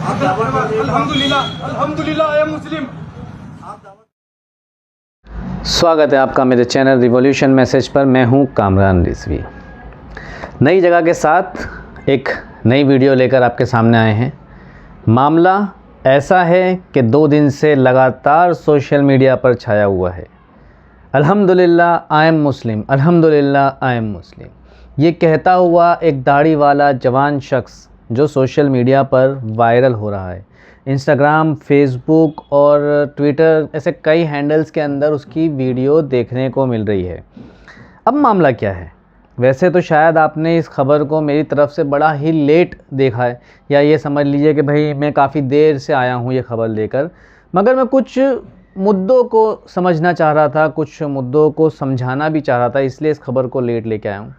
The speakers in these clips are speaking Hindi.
अल्हम्दुलिल्लाह अल्हम्दुलिल्लाह आई एम मुस्लिम। स्वागत है आपका मेरे चैनल रिवॉल्यूशन मैसेज पर। मैं हूं कामरान रिजवी। नई जगह के साथ एक नई वीडियो लेकर आपके सामने आए हैं। मामला ऐसा है कि 2 दिन से लगातार सोशल मीडिया पर छाया हुआ है। अल्हम्दुलिल्लाह आई एम मुस्लिम, अल्हम्दुलिल्लाह आई एम मुस्लिम, ये कहता हुआ एक दाढ़ी वाला जवान शख्स जो सोशल मीडिया पर वायरल हो रहा है। इंस्टाग्राम, फेसबुक और ट्विटर ऐसे कई हैंडल्स के अंदर उसकी वीडियो देखने को मिल रही है। अब मामला क्या है? वैसे तो शायद आपने इस खबर को मेरी तरफ से बड़ा ही लेट देखा है, या ये समझ लीजिए कि भाई मैं काफ़ी देर से आया हूँ ये खबर लेकर, मगर मैं कुछ मुद्दों को समझना चाह रहा था, कुछ मुद्दों को समझाना भी चाह रहा था, इसलिए इस खबर को लेट लेके आया हूँ।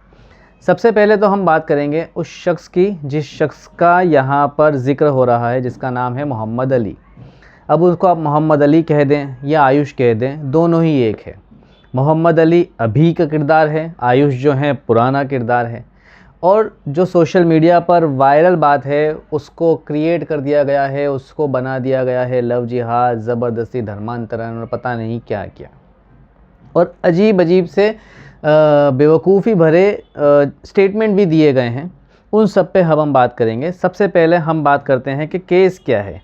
सबसे पहले तो हम बात करेंगे उस शख्स की जिस शख्स का यहाँ पर ज़िक्र हो रहा है, जिसका नाम है मोहम्मद अली। अब उसको आप मोहम्मद अली कह दें या आयुष कह दें, दोनों ही एक है। मोहम्मद अली अभी का किरदार है, आयुष जो है पुराना किरदार है। और जो सोशल मीडिया पर वायरल बात है उसको क्रिएट कर दिया गया है, उसको बना दिया गया है लव जिहाद, ज़बरदस्ती, धर्मांतरण और पता नहीं क्या क्या, और अजीब अजीब से बेवकूफ़ी भरे स्टेटमेंट भी दिए गए हैं। उन सब पे हम बात करेंगे। सबसे पहले हम बात करते हैं कि केस क्या है।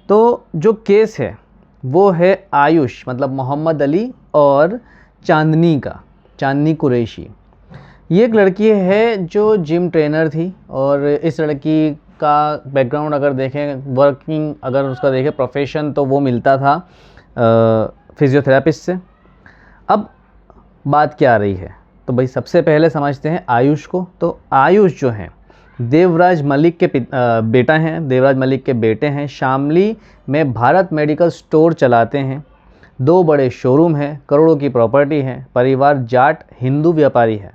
तो जो केस है वो है आयुष मतलब मोहम्मद अली और चांदनी का, चांदनी कुरैशी। ये एक लड़की है जो जिम ट्रेनर थी, और इस लड़की का बैकग्राउंड अगर देखें, वर्किंग अगर उसका देखें प्रोफेशन, तो वो मिलता था फिज़ियोथेरेपिस्ट से। अब बात क्या आ रही है, तो भाई सबसे पहले समझते हैं आयुष को। तो आयुष जो हैं देवराज मलिक के बेटा हैं, देवराज मलिक के बेटे हैं। शामली में भारत मेडिकल स्टोर चलाते हैं, 2 बड़े शोरूम हैं, करोड़ों की प्रॉपर्टी है, परिवार जाट हिंदू व्यापारी है।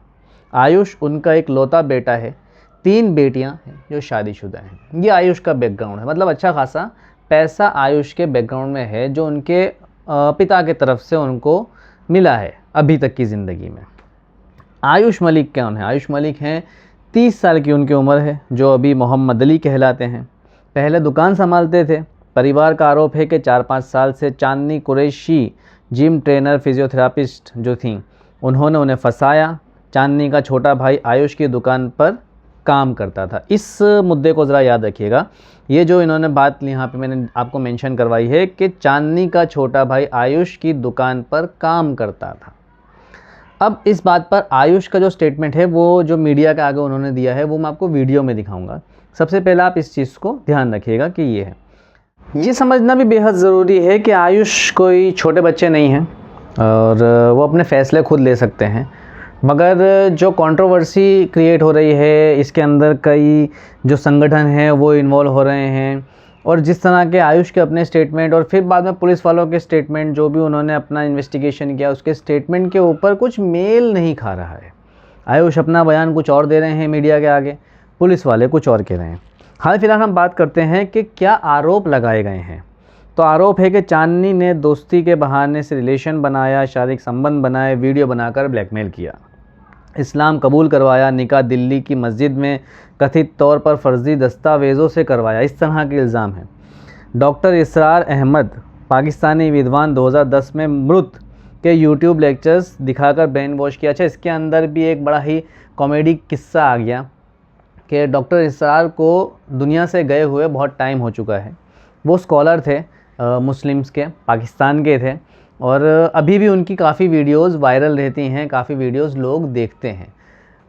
आयुष उनका एक लौता बेटा है, 3 बेटियां हैं जो शादीशुदा हैं। ये आयुष का बैकग्राउंड है, मतलब अच्छा खासा पैसा आयुष के बैकग्राउंड में है जो उनके पिता के तरफ से उनको मिला है अभी तक की ज़िंदगी में। आयुष मलिक कौन है? आयुष मलिक हैं 30 साल की उनकी उम्र है, जो अभी मोहम्मद अली कहलाते हैं। पहले दुकान संभालते थे। परिवार का आरोप है कि 4-5 साल से चांदनी कुरैशी जिम ट्रेनर फिजियोथेरापिस्ट जो थी, उन्होंने उन्हें फंसाया। चांदनी का छोटा भाई आयुष की दुकान पर काम करता था। इस मुद्दे को ज़रा याद रखिएगा। ये जो इन्होंने बात यहाँ पे मैंने आपको मेंशन करवाई है कि चांदनी का छोटा भाई आयुष की दुकान पर काम करता था। अब इस बात पर आयुष का जो स्टेटमेंट है वो जो मीडिया के आगे उन्होंने दिया है वो मैं आपको वीडियो में दिखाऊंगा। सबसे पहले आप इस चीज़ को ध्यान रखिएगा कि ये है, ये समझना भी बेहद ज़रूरी है कि आयुष कोई छोटे बच्चे नहीं हैं और वो अपने फ़ैसले खुद ले सकते हैं। मगर जो कंट्रोवर्सी क्रिएट हो रही है, इसके अंदर कई जो संगठन हैं वो इन्वॉल्व हो रहे हैं, और जिस तरह के आयुष के अपने स्टेटमेंट और फिर बाद में पुलिस वालों के स्टेटमेंट, जो भी उन्होंने अपना इन्वेस्टिगेशन किया उसके स्टेटमेंट के ऊपर कुछ मेल नहीं खा रहा है। आयुष अपना बयान कुछ और दे रहे हैं मीडिया के आगे, पुलिस वाले कुछ और कह रहे हैं। हाल फिलहाल हम बात करते हैं कि क्या आरोप लगाए गए हैं। तो आरोप है कि चांदनी ने दोस्ती के बहाने से रिलेशन बनाया, शारीरिक संबंध बनाए, वीडियो बनाकर ब्लैकमेल किया, इस्लाम कबूल करवाया, निकाह दिल्ली की मस्जिद में कथित तौर पर फर्जी दस्तावेज़ों से करवाया, इस तरह के इल्ज़ाम हैं। डॉक्टर इसरार अहमद पाकिस्तानी विद्वान 2010 में मृत के यूट्यूब लेक्चर्स दिखाकर ब्रेन वॉश किया। अच्छा, इसके अंदर भी एक बड़ा ही कॉमेडी किस्सा आ गया कि डॉक्टर इसरार को दुनिया से गए हुए बहुत टाइम हो चुका है। वो स्कॉलर थे, मुस्लिम्स के, पाकिस्तान के थे, और अभी भी उनकी काफ़ी वीडियोस वायरल रहती हैं, काफ़ी वीडियोस लोग देखते हैं।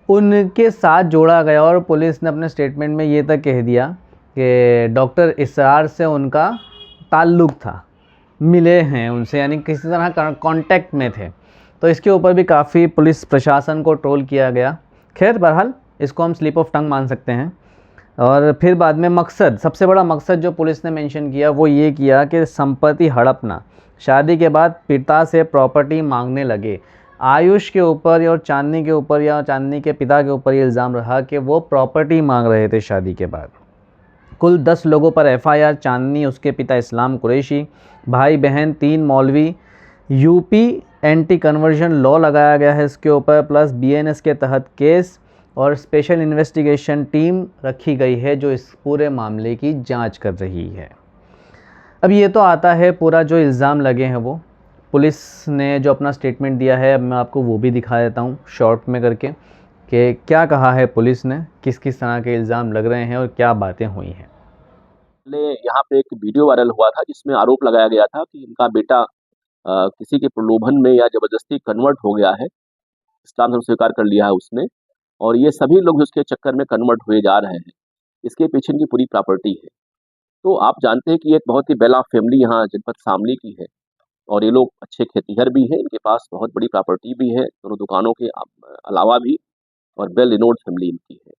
उनके साथ जोड़ा गया और पुलिस ने अपने स्टेटमेंट में ये तक कह दिया कि डॉक्टर इसरार से उनका ताल्लुक़ था, मिले हैं उनसे, यानी किसी तरह कांटेक्ट में थे। तो इसके ऊपर भी काफ़ी पुलिस प्रशासन को ट्रोल किया गया। खैर बहरहाल इसको हम स्लिप ऑफ टंग मान सकते हैं। और फिर बाद में मकसद, सबसे बड़ा मकसद जो पुलिस ने मेंशन किया वो ये किया कि संपत्ति हड़पना। शादी के बाद पिता से प्रॉपर्टी मांगने लगे। आयुष के ऊपर और चांदनी के ऊपर या चांदनी के पिता के ऊपर ये इल्ज़ाम रहा कि वो प्रॉपर्टी मांग रहे थे शादी के बाद। कुल 10 लोगों पर एफआईआर, चांदनी, उसके पिता इस्लाम कुरैशी, भाई बहन 3 मौलवी। यूपी एंटी कन्वर्जन लॉ लगाया गया है इसके ऊपर, प्लस बीएनएस के तहत केस। और स्पेशल इन्वेस्टिगेशन टीम रखी गई है जो इस पूरे मामले की जांच कर रही है। अब ये तो आता है पूरा जो इल्ज़ाम लगे हैं वो पुलिस ने जो अपना स्टेटमेंट दिया है। अब मैं आपको वो भी दिखा देता हूँ शॉर्ट में करके कि क्या कहा है पुलिस ने, किस किस तरह के इल्ज़ाम लग रहे हैं और क्या बातें हुई हैं। यहाँ पे एक वीडियो वायरल हुआ था जिसमें आरोप लगाया गया था कि इनका बेटा किसी के प्रलोभन में या ज़बरदस्ती कन्वर्ट हो गया है, इस्लाम धर्म स्वीकार कर लिया है उसने, और ये सभी लोग उसके चक्कर में कन्वर्ट हुए जा रहे हैं। इसके पीछे इनकी पूरी प्रॉपर्टी है। तो आप जानते हैं कि एक बहुत ही वेल ऑफ फैमिली यहाँ जनपद शामली की है और ये लोग अच्छे खेतीहर भी हैं, इनके पास बहुत बड़ी प्रॉपर्टी भी है, दोनों दुकानों के अलावा भी, और वेल रिनोन्ड फैमिली इनकी है।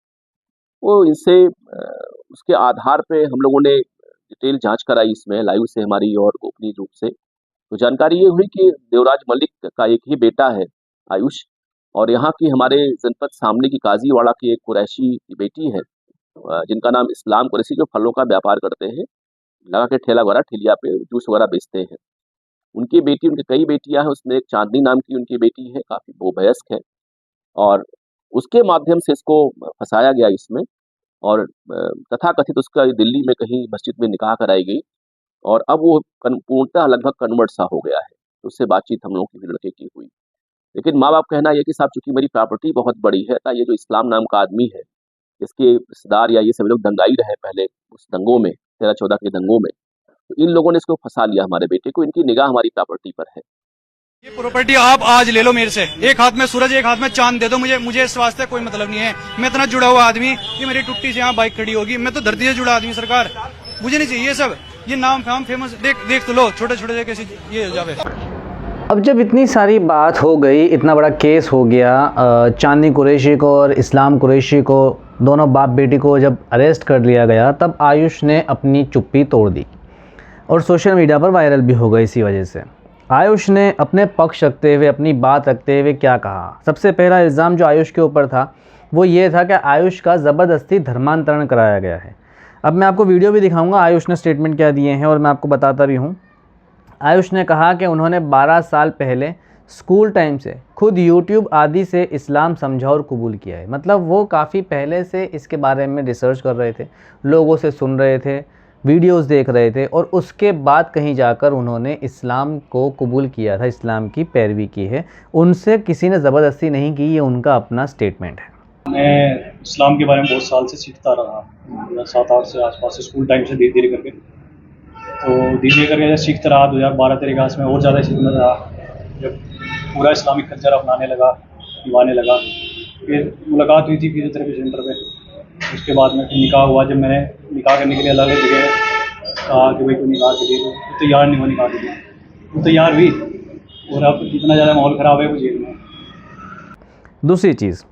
वो इनसे उसके आधार पे हम लोगों ने डिटेल जांच कराई इसमें लाइव से हमारी और गोपनीय रूप से। तो जानकारी ये हुई कि देवराज मलिक का एक ही बेटा है आयुष, और यहाँ की हमारे जनपद शामली की काजीवाड़ा की एक कुरैशी की बेटी है जिनका नाम इस्लाम कुरैशी, जो फलों का व्यापार करते हैं, लगा के ठेला वगैरह ठेलिया पे जूस वगैरह बेचते हैं। उनकी बेटी, उनकी कई बेटियां हैं, उसमें एक चांदनी नाम की उनकी बेटी है, काफ़ी वो वयस्क है, और उसके माध्यम से इसको फंसाया गया इसमें, और तथाकथित उसका दिल्ली में कहीं मस्जिद में निकाह कराई गई, और अब वो पूर्णतः लगभग कन्वर्ट सा हो गया है। तो उससे बातचीत हम लोगों की लड़के की हुई, लेकिन माँ बाप कहना ये कि साहब चूंकि मेरी प्रॉपर्टी बहुत बड़ी है, तो ये जो इस्लाम नाम का आदमी है, इसके रिश्तेदार या ये सभी लोग दंगाई रहे पहले उस दंगों में, 13-14 के दंगों में, तो इन लोगों ने इसको फंसा लिया हमारे बेटे को। इनकी निगाह हमारी प्रॉपर्टी पर है। ये प्रॉपर्टी आप आज ले लो मेरे से, एक हाथ में सूरज एक हाथ में चांद दे दो मुझे इस वास्ते कोई मतलब नहीं है। मैं इतना जुड़ा हुआ आदमी, ये मेरी टुट्टी से यहाँ बाइक खड़ी होगी, मैं तो धरती से जुड़ा आदमी। सरकार मुझे नहीं चाहिए सब ये नाम फाम फेमस, देख तो लो छोटे छोटे कैसे ये हो जावे। अब जब इतनी सारी बात हो गई, इतना बड़ा केस हो गया, चांदनी कुरैशी को और इस्लाम कुरैशी को, दोनों बाप बेटी को जब अरेस्ट कर लिया गया, तब आयुष ने अपनी चुप्पी तोड़ दी और सोशल मीडिया पर वायरल भी हो गई। इसी वजह से आयुष ने अपने पक्ष रखते हुए, अपनी बात रखते हुए क्या कहा। सबसे पहला इल्ज़ाम जो आयुष के ऊपर था वो ये था कि आयुष का ज़बरदस्ती धर्मांतरण कराया गया है। अब मैं आपको वीडियो भी दिखाऊंगा आयुष ने स्टेटमेंट क्या दिए हैं, और मैं आपको बताता भी हूँ। आयुष ने कहा कि उन्होंने 12 साल पहले स्कूल टाइम से खुद यूट्यूब आदि से इस्लाम समझा और कबूल किया है। मतलब वो काफ़ी पहले से इसके बारे में रिसर्च कर रहे थे, लोगों से सुन रहे थे, वीडियोस देख रहे थे, और उसके बाद कहीं जाकर उन्होंने इस्लाम को कबूल किया था, इस्लाम की पैरवी की है। उनसे किसी ने ज़बरदस्ती नहीं की, ये उनका अपना स्टेटमेंट है। मैं इस्लाम के बारे में बहुत साल से सीखता रहा, 7-8 से आसपास स्कूल टाइम से धीरे धीरे करके, तो धीरे धीरे करके जब सीखता रहा 2012-13 क्लास में और ज़्यादा सीखना रहा। जब पूरा इस्लामिक कल्चर अपनाने लगा, निभाने लगा, फिर मुलाकात हुई थी फिजियोथेरेपी सेंटर पे। उसके बाद में फिर निकाह हुआ। जब मैंने निकाह करने के लिए अलग जगह कहा कि भाई कोई निकाह के लिए, तो तैयार नहीं हुआ निकाह के लिए, वो तैयार हुई, और अब इतना ज़्यादा माहौल ख़राब है वो जेल में। दूसरी चीज़,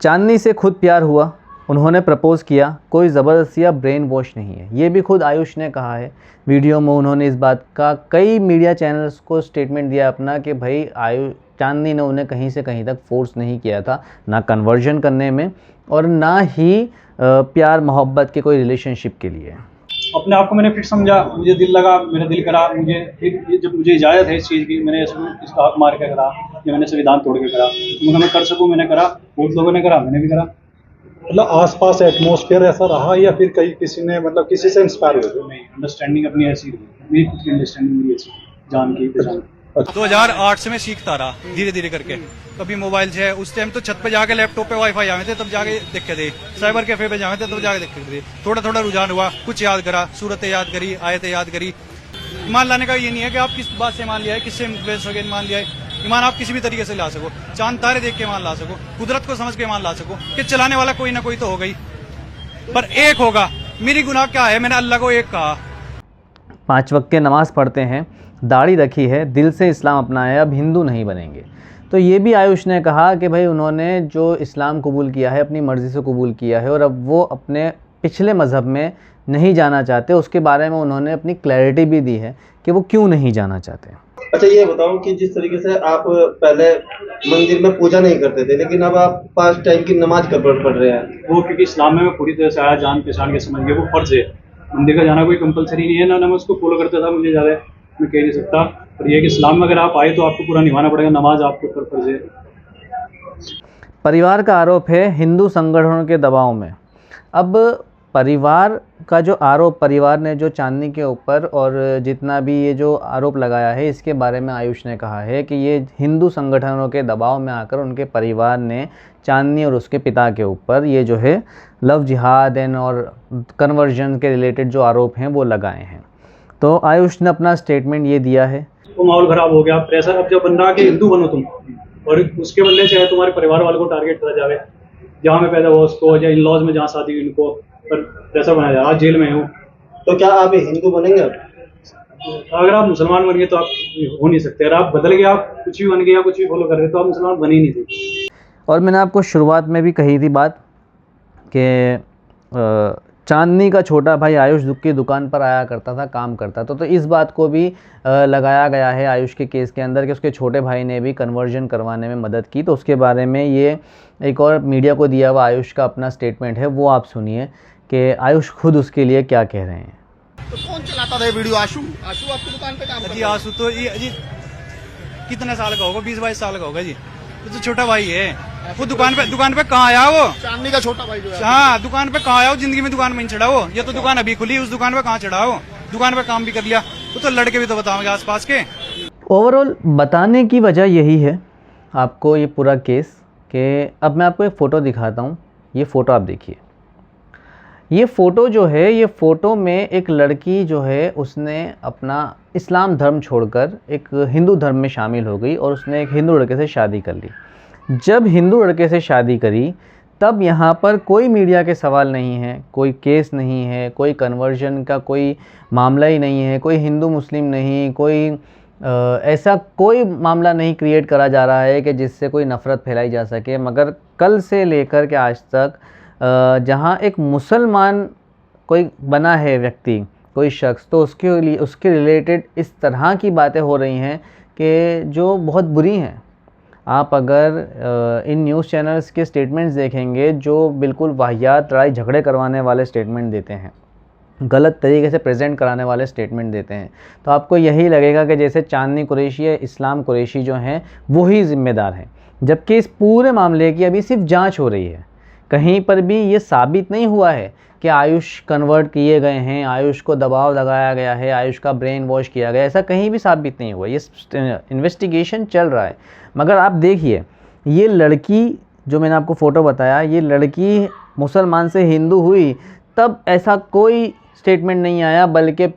चांदनी से खुद प्यार हुआ, उन्होंने प्रपोज़ किया, कोई ज़बरदस्ती या ब्रेन वॉश नहीं है। ये भी खुद आयुष ने कहा है वीडियो में। उन्होंने इस बात का कई मीडिया चैनल्स को स्टेटमेंट दिया अपना कि भाई चांदनी ने उन्हें कहीं से कहीं तक फोर्स नहीं किया था, ना कन्वर्जन करने में और ना ही प्यार मोहब्बत के कोई रिलेशनशिप के लिए। अपने आप को मैंने फिर समझा, मुझे दिल लगा, मेरा दिल करा, मुझे फिर जब मुझे इजाज़त है इस चीज़ की, मैंने इसका हक मार के करा, या मैंने संविधान तोड़ के करा, तो मैं कर सकूँ मैंने करा, बहुत लोगों ने करा, मैंने भी करा। मतलब आसपास एटमॉस्फेयर ऐसा रहा या फिर कहीं किसी ने मतलब किसी से इंस्पायर हुए? नहीं, अंडरस्टैंडिंग अपनी ऐसी रही, मेरी खुद की अंडरस्टैंडिंग मेरी ऐसी, जान की पहचान। 2008 से मैं सीखता रहा धीरे धीरे करके। कभी मोबाइल से, उस टाइम तो छत पे जाके लैपटॉप पे वाईफाई आए थे तब जाके देखे थे, साइबर कैफे पे जाए थे तब जाके देखे थे। थोड़ा थोड़ा रुझान हुआ, कुछ याद करा, सूरतें याद करी, आयतें याद करी। ईमान लाने का ये नहीं है कि आप किस बात से मान लिया है, किससे इन्फ्लुएंस होकर मान लिया है। ईमान आप किसी भी तरीके से ला सको, चांद तारे देख के मान ला सको, कुदरत को समझ के मान ला सको कि चलाने वाला कोई ना कोई तो हो गई, पर एक होगा। मेरी गुनाह क्या है, मैंने अल्लाह को एक कहा। 5 वक्त के नमाज़ पढ़ते हैं, दाढ़ी रखी है, दिल से इस्लाम अपनाया, अब हिंदू नहीं बनेंगे। तो ये भी आयुष ने कहा कि भाई उन्होंने जो इस्लाम कबूल किया है अपनी मर्ज़ी से कबूल किया है, और अब वो अपने पिछले मज़हब में नहीं जाना चाहते। उसके बारे में उन्होंने अपनी क्लैरिटी भी दी है कि वो क्यों नहीं जाना चाहते। अच्छा, ये बताओ कि जिस तरीके से आप पहले मंदिर में पूजा नहीं करते थे, लेकिन अब आप 5 टाइम की नमाज कब पढ़ रहे हैं? वो क्योंकि इस्लाम में पूरी तरह से आया, जान पहचान के समझ गया, वो फर्ज है। मंदिर का जाना कोई कंपलसरी नहीं है, ना मैं उसको फॉलो करता था, मुझे ज़्यादा मैं कह नहीं सकता, पर यह कि इस्लाम में अगर आप आए तो आपको पूरा निभाना पड़ेगा, नमाज आपके ऊपर फर्ज है। परिवार का आरोप है हिंदू संगठनों के दबाव में। अब परिवार का जो आरोप, परिवार ने जो चांदनी के ऊपर और जितना भी ये जो आरोप लगाया है, इसके बारे में आयुष ने कहा है कि ये हिंदू संगठनों के दबाव में आकर उनके परिवार ने चांदनी और उसके पिता के ऊपर ये जो है लव जिहाद एंड और कन्वर्जन के रिलेटेड जो आरोप हैं वो लगाए हैं। तो आयुष ने अपना स्टेटमेंट ये दिया है। तो माहौल खराब हो गया, प्रेशर अब जब बन रहा कि हिंदू बनो तुम, और उसके बदले चाहे तुम्हारे परिवार वालों को टारगेट करा जाए, जहाँ में पैदा हुआ उसको या इन लॉज में जहाँ शादी हुई उनको पर प्रेशर बनाया जाए। आज जेल में हूँ। तो क्या आप हिंदू बनेंगे? अगर आप मुसलमान बन गए तो आप हो नहीं सकते। अगर आप बदल गए, आप कुछ भी बन गए या कुछ भी फॉलो कर रहे तो आप मुसलमान बन ही नहीं थे। और मैंने आपको शुरुआत में भी कही थी बात कि चांदनी का छोटा भाई आयुष की दुकान पर आया करता था, काम करता था। तो इस बात को भी लगाया गया है आयुष के केस के अंदर कि उसके छोटे भाई ने भी कन्वर्जन करवाने में मदद की। तो उसके बारे में ये एक और मीडिया को दिया हुआ आयुष का अपना स्टेटमेंट है, वो आप सुनिए कि आयुष खुद उसके लिए क्या कह रहे हैं। तो कौन चलाता था ये वीडियो? आशु आपकी दुकान पे काम करता जी आशु तो ये जी कितने साल का होगा? 20-22 साल का होगा जी। तो छोटा भाई है वो। दुकान पे कहाँ आया वो? चांदनी का छोटा भाई जो है। हाँ, दुकान पे कहाँ आया वो? जिंदगी में दुकान में नहीं चढ़ा वो। ये तो दुकान अभी खुली, उस दुकान पे कहाँ चढ़ा वो? दुकान पे काम भी कर लिया। तो लड़के भी तो बताओगे आसपास के। ओवरऑल बताने की वजह यही है आपको ये पूरा केस कि अब मैं आपको एक फ़ोटो दिखाता हूँ। ये फ़ोटो आप देखिए। ये फ़ोटो जो है, ये फ़ोटो में एक लड़की जो है उसने अपना इस्लाम धर्म छोड़कर एक हिंदू धर्म में शामिल हो गई और उसने एक हिंदू लड़के से शादी कर ली। जब हिंदू लड़के से शादी करी तब यहाँ पर कोई मीडिया के सवाल नहीं है, कोई केस नहीं है, कोई कन्वर्जन का कोई मामला ही नहीं है, कोई हिंदू मुस्लिम नहीं, कोई ऐसा कोई मामला नहीं क्रिएट करा जा रहा है कि जिससे कोई नफ़रत फैलाई जा सके। मगर कल से लेकर के आज तक जहाँ एक मुसलमान कोई बना है व्यक्ति, कोई शख्स, तो उसके रिलेटेड इस तरह की बातें हो रही हैं कि जो बहुत बुरी हैं। आप अगर इन न्यूज़ चैनल्स के स्टेटमेंट्स देखेंगे जो बिल्कुल वाहियात लड़ाई झगड़े करवाने वाले स्टेटमेंट देते हैं, गलत तरीके से प्रेजेंट कराने वाले स्टेटमेंट देते हैं, तो आपको यही लगेगा कि जैसे चांदनी कुरैशी या इस्लाम कुरैशी जो हैं वो ही ज़िम्मेदार हैं। जबकि इस पूरे मामले की अभी सिर्फ जांच हो रही है। कहीं पर भी ये साबित नहीं हुआ है कि आयुष कन्वर्ट किए गए हैं, आयुष को दबाव लगाया गया है, आयुष का ब्रेन वॉश किया गया, ऐसा कहीं भी साबित नहीं हुआ। ये इन्वेस्टिगेशन चल रहा है। मगर आप देखिए, ये लड़की जो मैंने आपको फ़ोटो बताया, ये लड़की मुसलमान से हिंदू हुई तब ऐसा कोई स्टेटमेंट नहीं आया, बल्कि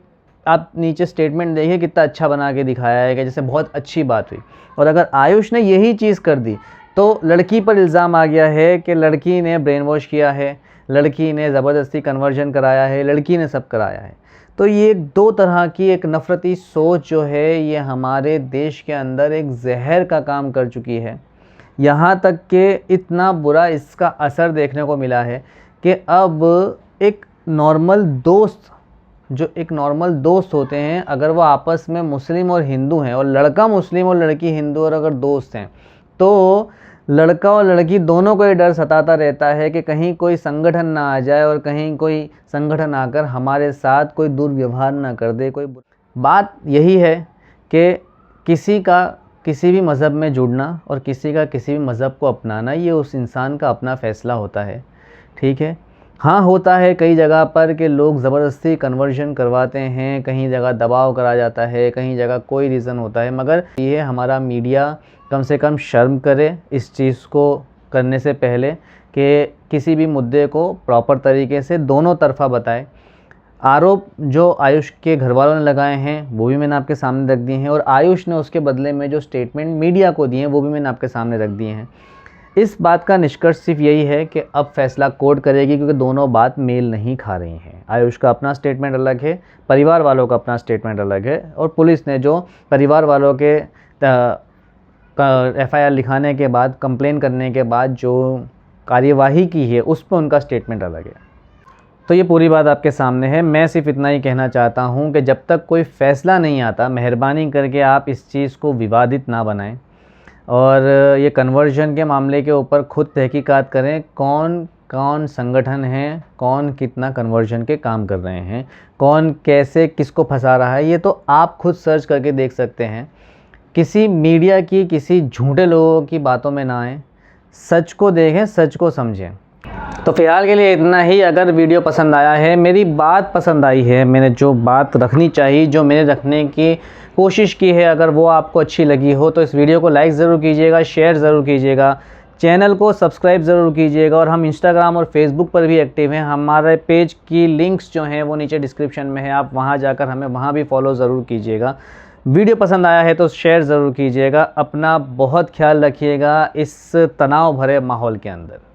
आप नीचे स्टेटमेंट देखिए कितना अच्छा बना के दिखाया है कि जैसे बहुत अच्छी बात हुई। और अगर आयुष ने यही चीज़ कर दी तो लड़की पर इल्ज़ाम आ गया है कि लड़की ने ब्रेन वॉश किया है, लड़की ने ज़बरदस्ती कन्वर्जन कराया है, लड़की ने सब कराया है। तो ये दो तरह की एक नफ़रती सोच जो है ये हमारे देश के अंदर एक जहर का काम कर चुकी है। यहाँ तक कि इतना बुरा इसका असर देखने को मिला है कि अब एक नॉर्मल दोस्त होते हैं, अगर वो आपस में मुस्लिम और हिंदू हैं और लड़का मुस्लिम और लड़की हिंदू और अगर दोस्त हैं, तो लड़का और लड़की दोनों को ये डर सताता रहता है कि कहीं कोई संगठन ना आ जाए और कहीं कोई संगठन आकर हमारे साथ कोई दुर्व्यवहार ना कर दे। बात यही है कि किसी का किसी भी मज़हब में जुड़ना और किसी का किसी भी मज़हब को अपनाना ये उस इंसान का अपना फ़ैसला होता है, ठीक है। हाँ, होता है कई जगह पर कि लोग ज़बरदस्ती कन्वर्जन करवाते हैं, कहीं जगह दबाव करा जाता है, कहीं जगह कोई रीज़न होता है। मगर ये हमारा मीडिया कम से कम शर्म करे इस चीज़ को करने से पहले कि किसी भी मुद्दे को प्रॉपर तरीके से दोनों तरफा बताए। आरोप जो आयुष के घर वालों ने लगाए हैं वो भी मैंने आपके सामने रख दिए हैं और आयुष ने उसके बदले में जो स्टेटमेंट मीडिया को दिए हैं वो भी मैंने आपके सामने रख दिए हैं। इस बात का निष्कर्ष सिर्फ यही है कि अब फैसला कोर्ट करेगी, क्योंकि दोनों बात मेल नहीं खा रही हैं। आयुष का अपना स्टेटमेंट अलग है, परिवार वालों का अपना स्टेटमेंट अलग है, और पुलिस ने जो परिवार वालों के FIR लिखाने के बाद, कंप्लेन करने के बाद जो कार्यवाही की है उस पर उनका स्टेटमेंट अलग है। तो ये पूरी बात आपके सामने है। मैं सिर्फ इतना ही कहना चाहता हूँ कि जब तक कोई फ़ैसला नहीं आता, मेहरबानी करके आप इस चीज़ को विवादित ना बनाएं और ये कन्वर्जन के मामले के ऊपर खुद तहकीकात करें। कौन कौन संगठन हैं, कौन कितना कन्वर्जन के काम कर रहे हैं, कौन कैसे किसको फंसा रहा है, ये तो आप खुद सर्च करके देख सकते हैं। किसी मीडिया की, किसी झूठे लोगों की बातों में ना आएँ। सच को देखें, सच को समझें। तो फ़िलहाल के लिए इतना ही। अगर वीडियो पसंद आया है, मेरी बात पसंद आई है, मैंने जो बात रखनी चाहिए, जो मैंने रखने की कोशिश की है, अगर वो आपको अच्छी लगी हो तो इस वीडियो को लाइक ज़रूर कीजिएगा, शेयर ज़रूर कीजिएगा, चैनल को सब्सक्राइब ज़रूर कीजिएगा। और हम इंस्टाग्राम और फेसबुक पर भी एक्टिव हैं। हमारे पेज की लिंक्स जो हैं वो नीचे डिस्क्रिप्शन में है, आप वहाँ जाकर हमें वहाँ भी फॉलो ज़रूर कीजिएगा। वीडियो पसंद आया है तो शेयर ज़रूर कीजिएगा। अपना बहुत ख्याल रखिएगा इस तनाव भरे माहौल के अंदर।